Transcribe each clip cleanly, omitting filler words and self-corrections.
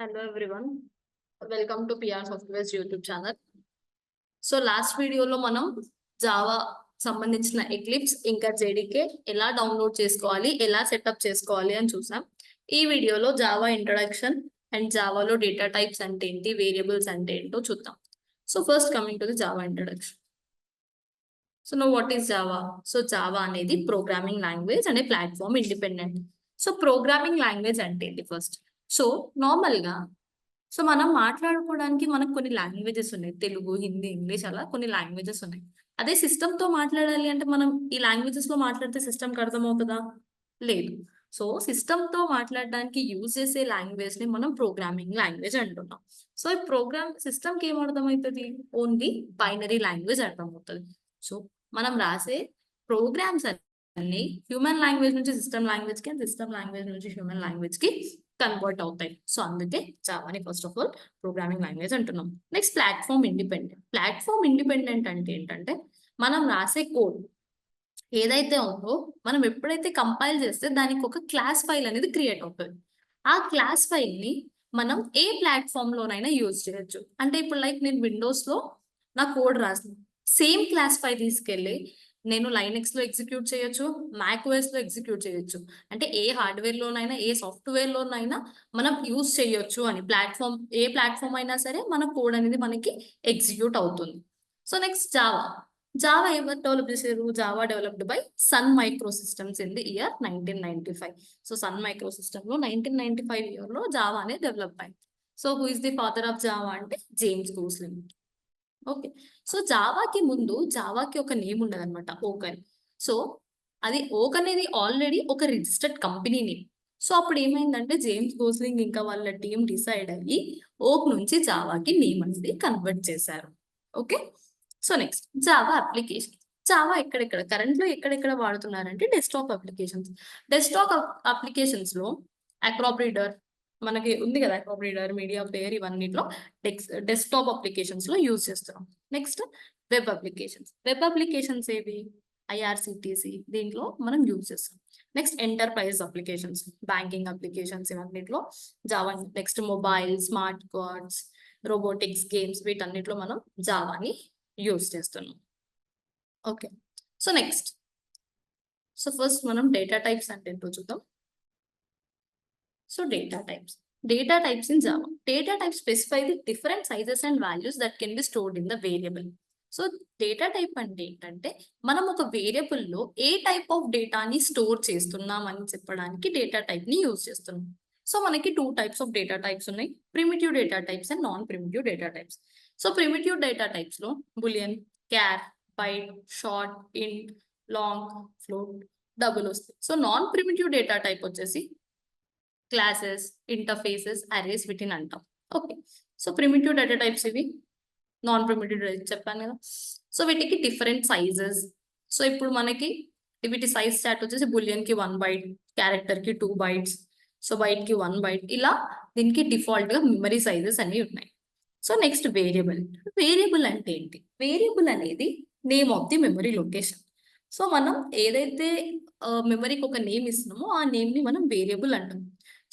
Hello everyone, welcome to PR Software's YouTube channel. So last వీడియోలో మనం Java సంబంధించిన eclipse ఇంకా జేడీకే ఎలా డౌన్లోడ్ చేసుకోవాలి, ఎలా సెటప్ చేసుకోవాలి అని చూసాం. ఈ వీడియోలో జావా ఇంట్రడక్షన్ అండ్ జావాలో డేటా టైప్స్ అంటే ఏంటి, వేరియబుల్స్ అంటే ఏంటో చూద్దాం. So first coming to the Java introduction. So know what is Java? So Java అనేది ప్రోగ్రామింగ్ లాంగ్వేజ్ అనే platform independent. So programming language అంటే ఏంటి ఫస్ట్? సో నార్మల్గా మనం మాట్లాడుకోవడానికి మనకు కొన్ని లాంగ్వేజెస్ ఉన్నాయి. తెలుగు, హిందీ, ఇంగ్లీష్ అలా కొన్ని లాంగ్వేజెస్ ఉన్నాయి. అదే సిస్టమ్ తో మాట్లాడాలి అంటే మనం ఈ లాంగ్వేజెస్ లో మాట్లాడితే సిస్టమ్ కి అర్థమవుతుందా? లేదు. సో సిస్టమ్ తో మాట్లాడడానికి యూజ్ చేసే లాంగ్వేజ్ ని మనం ప్రోగ్రామింగ్ లాంగ్వేజ్ అంటున్నాం. సో ఈ ప్రోగ్రామ్ సిస్టమ్ కి ఏం అర్థమవుతుంది? ఓన్లీ బైనరీ లాంగ్వేజ్ అర్థమవుతుంది. సో మనం రాసే ప్రోగ్రామ్స్ అన్ని హ్యూమన్ లాంగ్వేజ్ నుంచి సిస్టమ్ లాంగ్వేజ్ కి, సిస్టమ్ లాంగ్వేజ్ నుంచి హ్యూమన్ లాంగ్వేజ్ కి కన్వర్ట్ అవుతాయి. సో అందుకే జావాని first of all programming language అంటున్నాం. Next platform independent. Platform independent అంటే ఏంటంటే మనం రాసే కోడ్ ఏదైతే ఉందో మనం ఎప్పుడైతే కంపైల్ చేస్తే దానికి ఒక క్లాస్ ఫైల్ అనేది క్రియేట్ అవుతుంది. ఆ క్లాస్ ఫైల్ ని మనం ఏ ప్లాట్ఫామ్ లోనైనా యూజ్ చేయొచ్చు. అంటే ఇప్పుడు లైక్ నేను విండోస్ లో నా కోడ్ రాసిన సేమ్ క్లాస్ ఫైల్ తీసుకెళ్ళి నేను లైనెక్స్ లో ఎగ్జిక్యూట్ చేయొచ్చు, మ్యాక్ ఓఎస్ లో ఎగ్జిక్యూట్ చేయొచ్చు. అంటే ఏ హార్డ్వేర్ లోనైనా ఏ సాఫ్ట్వేర్ లోనైనా మనం యూజ్ చేయొచ్చు అని. ప్లాట్ఫామ్ ఏ ప్లాట్ఫామ్ అయినా సరే మన కోడ్ అనేది మనకి ఎగ్జిక్యూట్ అవుతుంది. So next Java. జావా ఎవరు డెవలప్ చేశారు? Java developed by Sun Microsystems in the year 1995. So Sun Microsystem లో 1995 ఇయర్ లో జావా అనేది డెవలప్ అయింది. So who is the father of Java అంటే జేమ్స్ గోస్లింగ్. ఓకే. సో జావాకి ముందు జావాకి ఒక నేమ్ ఉండదు అనమాట, ఓక్ అని. సో అది ఓక్ అనేది ఆల్రెడీ ఒక రిజిస్టర్డ్ కంపెనీ నేమ్. సో అప్పుడు ఏమైందంటే జేమ్స్ గోస్లింగ్ ఇంకా వాళ్ళ టీం డిసైడ్ అయ్యి ఓక్ నుంచి జావాకి నేమ్ అనేది కన్వర్ట్ చేశారు. Okay. So next Java application. Java current లో ఎక్కడెక్కడ వాడుతున్నారంటే డెస్క్టాప్ అప్లికేషన్స్. డెస్క్టాప్ అప్లికేషన్స్ లో అక్రాప్ రీడర్ మనకి ఉంది కదా, అక్రాప్ రీడర్, మీడియా ప్లేయర్, ఇవన్నిట్లో డెస్క్టాప్ అప్లికేషన్స్ లో యూజ్ చేస్తున్నాం. Next web applications. Web applications ఏవి? ఐఆర్సిటిసి దీంట్లో మనం యూజ్ చేస్తాం. Next enterprise applications, banking applications, ఇవన్నిట్లో Java. Next mobile, smart cards, robotics, games, వీటన్నిటిలో మనం జావాని యూజ్ చేస్తున్నాం. ఓకే. సో నెక్స్ట్ ఫస్ట్ మనం డేటా టైప్స్ అంటే ఏంటో చూద్దాం. So data types in Java. Data types specify the different sizes and values that can be stored in the variable. So data type అంటే ఏంటంటే మనం ఒక వేరియబుల్ లో ఏ టైప్ ఆఫ్ డేటాని స్టోర్ చేస్తున్నాం అని చెప్పడానికి డేటా టైప్ ని యూజ్ చేస్తున్నాం. సో మనకి 2 టైప్స్ ఆఫ్ డేటా టైప్స్ ఉన్నాయి, primitive data types and non primitive data types. So primitive data types లో బులియన్, క్యార్, బైట్, షార్ట్, ఇంట్, లాంగ్, ఫ్లోట్, డబుల్ వస్తాయి. So non primitive data type వచ్చేసి classes, interfaces, arrays వీటిని అంటాం. Okay. So primitive data types ఇవి. Non primitive చెప్పాను కదా. So వీటికి డిఫరెంట్ సైజెస్. సో ఇప్పుడు మనకి వీటి సైజ్ స్టార్ట్ వచ్చేసి బులియన్ కి 1 బైట్, క్యారెక్టర్ కి 2 బైట్స్, సో బైట్ కి 1 బైట్, ఇలా దీనికి డిఫాల్ట్ గా మెమరీ సైజెస్ అనేవి ఉన్నాయి. So next variable. వేరియబుల్ అంటే ఏంటి? వేరియబుల్ అనేది name of the memory location. So మనం ఏదైతే మెమరీకి ఒక నేమ్ ఇస్తున్నామో ఆ నేమ్ ని మనం వేరియబుల్ అంటాం.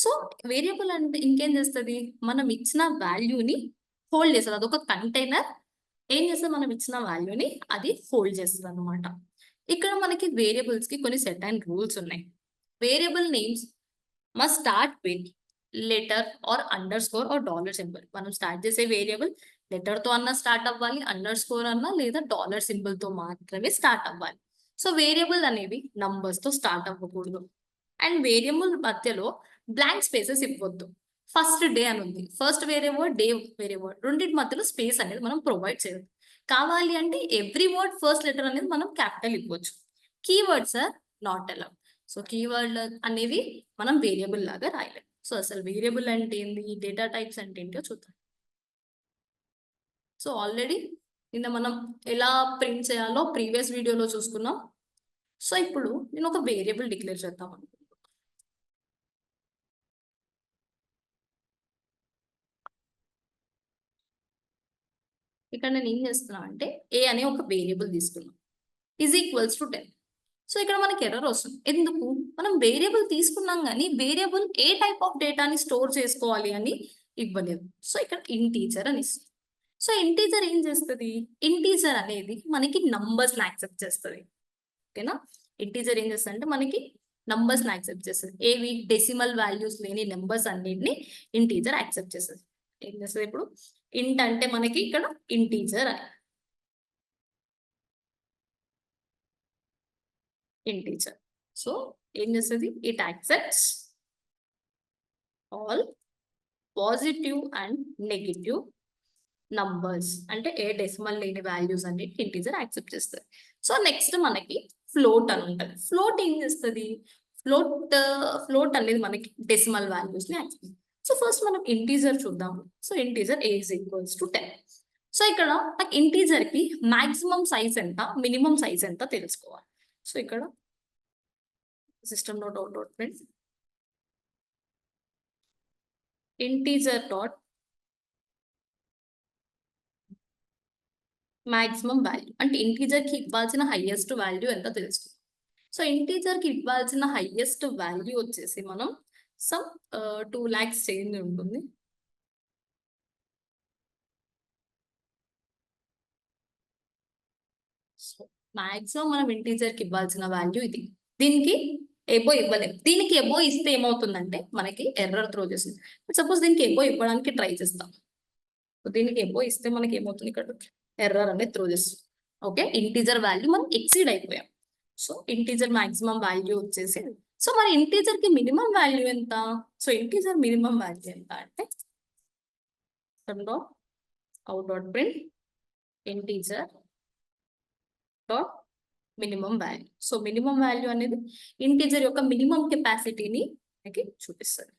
సో వేరియబుల్ అంటే ఇంకేం చేస్తుంది? మనం ఇచ్చిన వాల్యూని హోల్డ్ చేస్తుంది. అదొక కంటైనర్. ఏం చేస్తుంది? మనం ఇచ్చిన వాల్యూని అది హోల్డ్ చేస్తుంది అనమాట. ఇక్కడ మనకి వేరియబుల్స్ కి కొన్ని సెట్ అండ్ రూల్స్ ఉన్నాయి. Variable names must start with letter or underscore or dollar symbol. మనం స్టార్ట్ చేసే వేరియబుల్ లెటర్ తో అన్నా స్టార్ట్ అవ్వాలి, అండర్ స్కోర్ అన్నా లేదా డాలర్ సింబల్ తో మాత్రమే స్టార్ట్ అవ్వాలి. సో వేరియబుల్ అనేవి నంబర్స్ తో స్టార్ట్ అవ్వకూడదు. అండ్ వేరియబుల్ మధ్యలో బ్లాంక్ స్పేసెస్ ఇవ్వద్దు. ఫస్ట్ డే అని ఉంది, ఫస్ట్ వేరే వర్డ్, డే వేరే వర్డ్, రెండింటి మధ్యలో స్పేస్ అనేది మనం ప్రొవైడ్ చేయదు. కావాలి అంటే ఎవ్రీ వర్డ్ ఫస్ట్ లెటర్ అనేది మనం క్యాపిటల్ ఇవ్వచ్చు. Keywords are not allowed. So keyword అనేవి మనం వేరియబుల్ లాగా రాయలేం. సో అసలు వేరియబుల్ అంటే ఏంటి, డేటా టైప్స్ అంటే ఏంటో చూద్దాం. సో ఆల్రెడీ నిన్న మనం ఎలా ప్రింట్ చేయాలో ప్రీవియస్ వీడియోలో చూసుకున్నాం. సో ఇప్పుడు నేను ఒక వేరియబుల్ డిక్లేర్ చేద్దాం అనుకుంటున్నాను. ఇక్కడ నేను ఏం చేస్తున్నా అంటే ఏ అనే ఒక వేరియబుల్ తీసుకున్నాం, ఈజ్ ఈక్వల్స్ టు 10. సో ఇక్కడ మనకి ఎర్రర్ వస్తుంది. ఎందుకు? మనం వేరియబుల్ తీసుకున్నాం కానీ వేరియబుల్ ఏ టైప్ ఆఫ్ డేటాని స్టోర్ చేసుకోవాలి అని ఇవ్వలేదు. సో ఇక్కడ ఇంటీజర్ అని ఇస్తుంది. సో ఇంటీజర్ ఏం చేస్తుంది? ఇంటీజర్ అనేది మనకి నంబర్స్ ని యాక్సెప్ట్ చేస్తుంది. ఓకేనా? ఇంటీజర్ ఏం చేస్తుంది అంటే మనకి నంబర్స్ ని యాక్సెప్ట్ చేస్తుంది. ఏవి? డెసిమల్ వాల్యూస్ లేని నెంబర్స్ అన్నిటిని ఇంటీజర్ యాక్సెప్ట్ చేస్తుంది. ఏం చేస్తుంది ఇప్పుడు? ఇంట్ అంటే మనకి ఇక్కడ ఇంటీజర్ అని. ఇంటీజర్. సో ఏం చేస్తుంది? It accepts all positive and negative numbers. అంటే ఏ డెసిమల్ లేని వాల్యూస్ అన్ని ఇంటీజర్ యాక్సెప్ట్ చేస్తుంది. సో నెక్స్ట్ మనకి ఫ్లోట్ అని ఉంటుంది. ఫ్లోట్ ఏం చేస్తుంది? ఫ్లోట్ అనేది మనకి డెసిమల్ వాల్యూస్ ని యాక్సెప్ట్. సో ఫస్ట్ మనం ఇంటీజర్ చూద్దాం. So integer a is equals to 10. So ఇక్కడ నాకు ఇంటీజర్ కి మాక్సిమం సైజ్ ఎంత, మినిమం సైజ్ ఎంత తెలుసుకోవాలి. సో ఇక్కడ system dot out dot print integer dot maximum value, అంటే ఇంటీజర్ కి ఇవ్వాల్సిన హైయెస్ట్ వాల్యూ ఎంత తెలుసుకుందాం. సో ఇంటీజర్ కి ఇవ్వాల్సిన హైయెస్ట్ వాల్యూ వచ్చేసి మనం సమ్ 2 lakhs చేంజ్ ఉంటుంది. సో మాక్సిమం మనం ఇంటీజర్ కి ఇవ్వాల్సిన వాల్యూ ఇది. దీనికి ఎబో ఇవ్వలేము. దీనికి ఎబో ఇస్తే ఏమవుతుందంటే మనకి ఎర్రర్ త్రో చేస్తుంది. సపోజ్ దీనికి ఎబో ఇవ్వడానికి ట్రై చేస్తాం. దీనికి ఎబో ఇస్తే మనకి ఏమవుతుంది? ఇక్కడ ఎర్రర్ అనేది త్రో చేస్తుంది. ఓకే, ఇంటీజర్ వాల్యూ మనం ఎక్సీడ్ అయిపోయాం. సో ఇంటీజర్ మాక్సిమం వాల్యూ వచ్చేసి, సో మరి ఇంటీజర్ కి మినిమం వాల్యూ ఎంత? సో ఇంటీజర్ మినిమం వాల్యూ ఎంత అంటే out dot print integer dot minimum value. So minimum value అనేది ఇంటీజర్ యొక్క మినిమం కెపాసిటీని మనకి చూపిస్తుంది.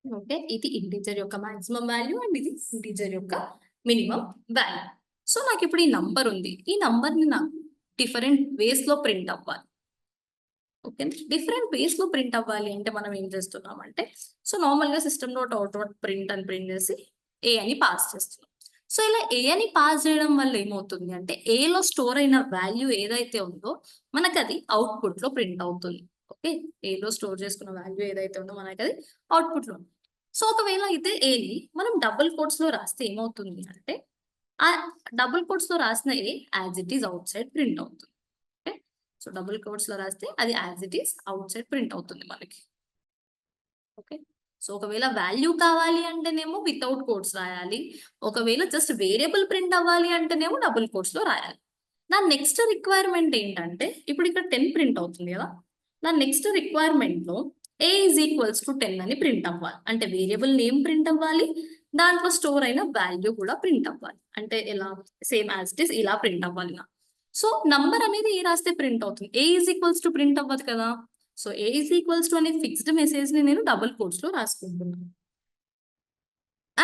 ఓకే, ఇది ఇంటీజర్ యొక్క మాక్సిమం వాల్యూ అండ్ ఇది ఇంటీజర్ యొక్క మినిమం వాల్యూ. సో నాకు ఇప్పుడు ఈ నంబర్ ఉంది. ఈ నంబర్ ని నాకు డిఫరెంట్ వేస్ లో ప్రింట్ అవ్వాలి. ఓకే, డిఫరెంట్ వేస్ లో ప్రింట్ అవ్వాలి అంటే మనం ఏం చేస్తున్నాం అంటే, సో నార్మల్ గా system dot out dot print అని ప్రింట్ చేసి ఏ అని పాస్ చేస్తున్నాం. సో ఇలా ఏ అని పాస్ చేయడం వల్ల ఏమవుతుంది అంటే, ఏ లో స్టోర్ అయిన వాల్యూ ఏదైతే ఉందో మనకు అది అవుట్పుట్ లో ప్రింట్ అవుతుంది. ఓకే, ఏ లో స్టోర్ చేసుకున్న వాల్యూ ఏదైతే ఉందో మనకి అది అవుట్పుట్ లో. సో ఒకవేళ అయితే ఏని మనం డబుల్ కోట్స్ లో రాస్తే ఏమవుతుంది అంటే, ఆ డబుల్ కోట్స్ లో రాసిన ఏ as it is outside print అవుతుంది. ఓకే, సో డబుల్ కోట్స్ లో రాస్తే అది as it is outside print అవుతుంది మనకి. ఓకే, సో ఒకవేళ వాల్యూ కావాలి అంటేనేమో వితౌట్ కోట్స్ రాయాలి. ఒకవేళ జస్ట్ వేరియబుల్ ప్రింట్ అవ్వాలి అంటేనేమో డబుల్ కోట్స్ లో రాయాలి. నా నెక్స్ట్ రిక్వైర్మెంట్ ఏంటంటే, ఇప్పుడు ఇక్కడ 10 ప్రింట్ అవుతుంది కదా, నా నెక్స్ట్ రిక్వైర్మెంట్ లో ఏ ఈజ్ ఈక్వల్స్ టు 10 అని ప్రింట్ అవ్వాలి. అంటే వేరియబుల్ నేమ్ ప్రింట్ అవ్వాలి, దాంట్లో స్టోర్ అయిన వాల్యూ కూడా ప్రింట్ అవ్వాలి. అంటే ఎలా? సేమ్ యాజ్ ఇట్ ఈస్ ఇలా ప్రింట్ అవ్వాలి. సో నంబర్ అనేది ఏ రాస్తే ప్రింట్ అవుతుంది? ఏ ఈజ్ ఈక్వల్స్ టు ప్రింట్ అవ్వదు కదా. So A is equals to అనే ఫిక్స్డ్ మెసేజ్ ని నేను డబుల్ కోట్స్ లో రాసుకుంటున్నాను.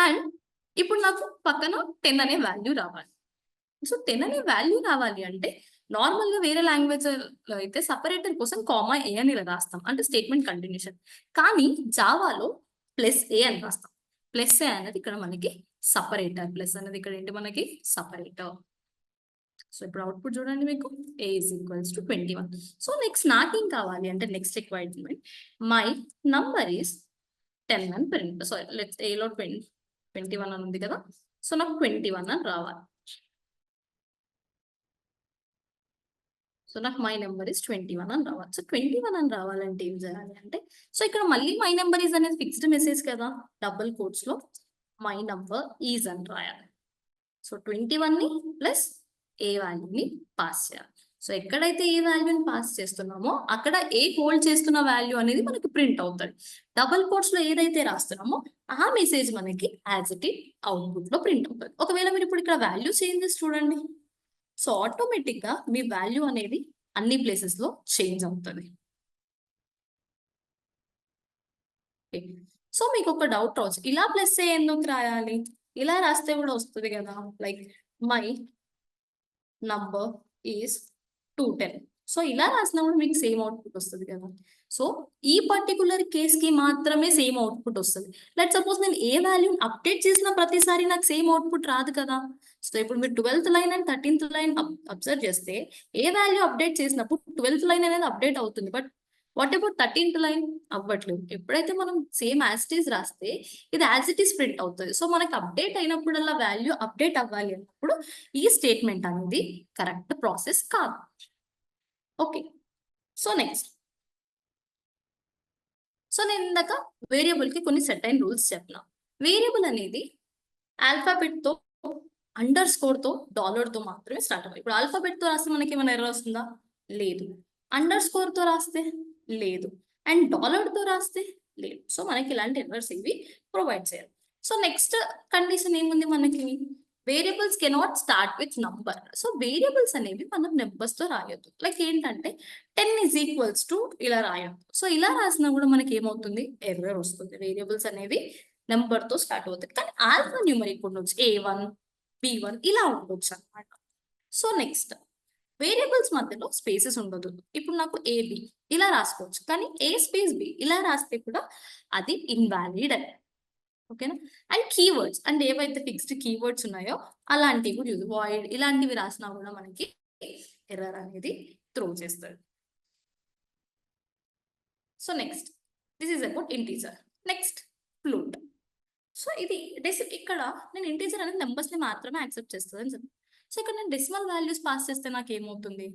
అండ్ ఇప్పుడు నాకు పక్కన 10 అనే వాల్యూ రావాలి. సో 10 అనే వాల్యూ రావాలి అంటే నార్మల్ గా వేరే లాంగ్వేజ్ లో అయితే సపరేటర్ కోసం కామా ఏ అని ఇలా రాస్తాం, అంటే స్టేట్మెంట్ కంటిన్యూషన్. కానీ జావాలో ప్లస్ ఏ అని రాస్తాం. ప్లస్ ఏ అనేది ఇక్కడ మనకి సపరేటర్. ప్లస్ అనేది ఇక్కడ ఏంటి? మనకి సపరేటర్. సో ఇప్పుడు అవుట్పుట్ చూడండి, మీకు a is equals to 21. So next నాకేం కావాలి అంటే, next requirement my number is 10 అని ప్రింట్. సారీ, లెట్స్ ఏలో 21 అని ఉంది కదా, సో నాకు 21 అని రావాలి. సో నాకు మై నెంబర్ ఇస్ 21 అని రావాలి. సో 21 అని రావాలంటే ఏం చేయాలి అంటే, సో ఇక్కడ మళ్ళీ మై నెంబర్ ఈజ్ అనేది ఫిక్స్డ్ మెసేజ్ కదా, డబుల్ కోట్స్ లో మై నంబర్ ఈజ్ అని రాయాలి. సో 21 ని ప్లస్ ఏ వాల్యూని పాస్ చేయాలి. సో ఎక్కడైతే ఏ వాల్యూని పాస్ చేస్తున్నామో అక్కడ ఏ హోల్డ్ చేస్తున్న వాల్యూ అనేది మనకి ప్రింట్ అవుతుంది. డబుల్ కోట్స్ లో ఏదైతే రాస్తున్నామో ఆ మెసేజ్ మనకి యాజ్ ఇట్ ఈస్ అవుట్పుట్ లో ప్రింట్ అవుతుంది. ఒకవేళ మీరు ఇప్పుడు ఇక్కడ వాల్యూ చేంజెస్ చూడండి, సో ఆటోమేటిక్ గా మీ వాల్యూ అనేది అన్ని ప్లేసెస్ లో చేంజ్ అవుతుంది. సో మీకు ఒక డౌట్ రావచ్చు, ఇలా ప్లస్ ఏ ఎందుకు రాయాలి? ఇలా రాస్తే కూడా వస్తుంది కదా, like my number is 210. So ఇలా రాసినప్పుడు మీకు సేమ్ అవుట్పుట్ వస్తుంది కదా. సో ఈ పర్టికులర్ కేస్ కి మాత్రమే సేమ్ అవుట్పుట్ వస్తుంది. లెట్ సపోజ్ నేను ఏ వాల్యూ అప్డేట్ చేసిన ప్రతిసారి నాకు సేమ్ అవుట్పుట్ రాదు కదా. సో ఇప్పుడు మీరు 12th line and 13th line observe చేస్తే ఏ వాల్యూ అప్డేట్ చేసినప్పుడు 12th లైన్ అనేది అప్డేట్ అవుతుంది, but what about 13th line అవ్వట్లేదు. ఎప్పుడైతే మనం సేమ్ యాజ్ ఇట్ ఈస్ రాస్తే ఇది యాజ్ ఇట్ ఈస్ ప్రింట్ అవుతుంది. సో మనకి అప్డేట్ అయినప్పుడల్లా వాల్యూ అప్డేట్ అవ్వాలి అన్నప్పుడు ఈ స్టేట్మెంట్ అనేది కరెక్ట్ ప్రాసెస్ కాదు. ఓకే, సో నెక్స్ట్, సో నేను ఇందాక వేరియబుల్ కి కొన్ని సెట్ అయిన రూల్స్ చెప్పిన. వేరియబుల్ అనేది ఆల్ఫాబెట్ తో అండర్ స్కోర్ తో డాలర్ తో మాత్రమే స్టార్ట్ అవ్వాలి. ఇప్పుడు ఆల్ఫాబెట్ తో రాస్తే మనకి ఏమైనా ఎర్రర్ వస్తుందా? లేదు. అండర్ స్కోర్ తో రాస్తే లేదు. అండ్ డాలర్ తో రాస్తే లేదు. సో మనకి ఇలాంటి ఎర్రర్స్ ఇవి ప్రొవైడ్ చేయాలి. సో నెక్స్ట్ కండిషన్ ఏముంది మనకి? Variables cannot start with number. So variables అనేవి మనం నెంబర్స్ తో రాయొద్దు. లైక్ ఏంటంటే 10 ఈజ్ ఈక్వల్స్ టు ఇలా రాయొద్దు. సో ఇలా రాసినా కూడా మనకి ఏమవుతుంది? ఎర్రర్ వస్తుంది. వేరియబుల్స్ అనేవి నెంబర్ తో స్టార్ట్ అవుతాయి. కానీ ఆల్ఫా న్యూమరిక్ ఉండొచ్చు, A1 B1 ఇలా ఉండొచ్చు అనమాట. సో నెక్స్ట్, వేరియబుల్స్ మధ్యలో స్పేసెస్ ఉండదు. ఇప్పుడు నాకు AB ఇలా రాసుకోవచ్చు, కానీ A స్పేస్ B ఇలా రాస్తే కూడా అది ఇన్వాలిడ్ అని. ఓకేనా? అండ్ కీవర్డ్స్ అండ్ ఏవైతే ఫిక్స్డ్ కీవర్డ్స్ ఉన్నాయో అలాంటివి కూడా యూజ్, వాయిడ్ ఇలాంటివి రాసినా కూడా మనకి ఎర్రర్ అనేది త్రో చేస్తుంది. So next, this is about integer. Next, float. So ఇది ఇక్కడ నేను ఇంటీజర్ అనేది నెంబర్స్ ని మాత్రమే యాక్సెప్ట్ చేస్తుంది అని చెప్పి. సో ఇక్కడ నేను డెసిమల్ వాల్యూస్ పాస్ చేస్తే నాకు ఏమవుతుంది?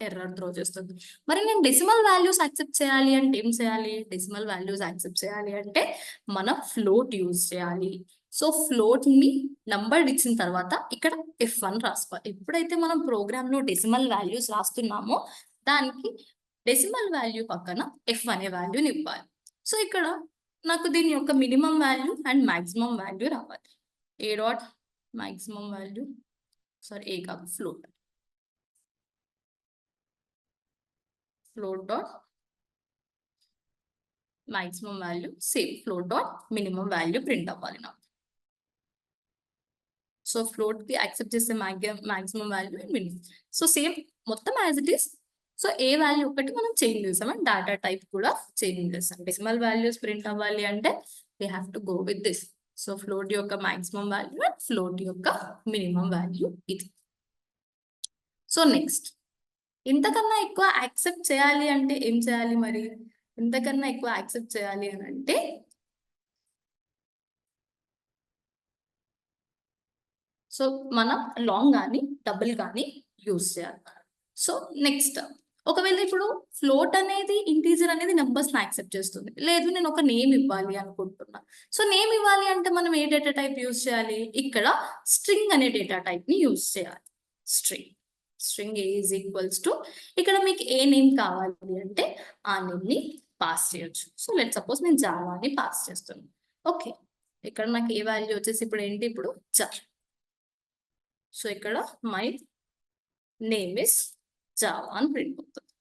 ఎర్రర్ త్రో చేస్తుంది. మరి నేను డెసిమల్ వాల్యూస్ యాక్సెప్ట్ చేయాలి అంటే ఏం చేయాలి? డెసిమల్ వాల్యూస్ యాక్సెప్ట్ చేయాలి అంటే మనం ఫ్లోట్ యూజ్ చేయాలి. సో ఫ్లోట్ ని నంబర్ ఇచ్చిన తర్వాత ఇక్కడ F1 రాసుకోవాలి. ఎప్పుడైతే మనం ప్రోగ్రామ్ లో డెసిమల్ వాల్యూస్ రాస్తున్నామో దానికి డెసిమల్ వాల్యూ పక్కన F అనే వాల్యూని ఇవ్వాలి. సో ఇక్కడ నాకు దీని యొక్క minimum value and maximum value రావాలి. A dot maximum value, sorry a కాదు, float dot maximum value same float dot minimum value print అవ్వాలి నాకు. సో ఫ్లోట్ కి యాక్సెప్ట్ చేసే maximum value and minimum. So same మొత్తం as it is. So a value ఒకటి మనం change చేసాం and data type కూడా చేంజ్ చేస్తాం. డెసిమల్ వాల్యూస్ ప్రింట్ అవ్వాలి అంటే we have to go with this. So float యొక్క మాక్సిమం వాల్యూ అండ్ ఫ్లోట్ యొక్క మినిమం వాల్యూ ఇది. సో నెక్స్ట్, ఇంతకన్నా ఎక్కువ యాక్సెప్ట్ చేయాలి అంటే ఏం చేయాలి మరి? ఇంతకన్నా ఎక్కువ యాక్సెప్ట్ చేయాలి అని అంటే సో మనం లాంగ్ కానీ డబుల్ కానీ యూజ్ చేయాలి. సో నెక్స్ట్, ఒకవేళ ఇప్పుడు ఫ్లోట్ అనేది ఇంటీజర్ అనేది నెంబర్స్ ని యాక్సెప్ట్ చేస్తుంది, లేదు నేను ఒక నేమ్ ఇవ్వాలి అనుకుంటున్నా. సో నేమ్ ఇవ్వాలి అంటే మనం ఏ డేటా టైప్ యూజ్ చేయాలి? ఇక్కడ స్ట్రింగ్ అనే డేటా టైప్ ని యూజ్ చేయాలి. String A is equals to, ఇక్కడ మీకు ఏ నేమ్ కావాలి అంటే ఆ నేమ్ ని పాస్ చేయొచ్చు. సో లెట్ సపోజ్ నేను జావా అని పాస్ చేస్తున్నాను. ఓకే, ఇక్కడ నాకు ఏ వాల్యూ వచ్చేసి ఇప్పుడు ఏంటి? ఇప్పుడు జావా. సో ఇక్కడ మై నేమ్ ఇస్ జావా అని ప్రింట్ అవుతుంది.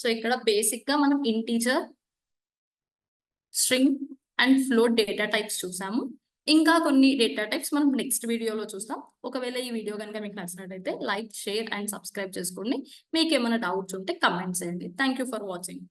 సో ఇక్కడ బేసిక్ గా మనం integer, string and float data types చూసాము. ఇంకా కొన్ని డేటా టైప్స్ మనం నెక్స్ట్ వీడియోలో చూస్తాం. ఒకవేళ ఈ వీడియో కనుక మీకు నచ్చినట్టయితే లైక్, షేర్ అండ్ సబ్స్క్రైబ్ చేసుకోండి. మీకు ఏమైనా డౌట్స్ ఉంటే కమెంట్స్ చేయండి. Thank you for watching.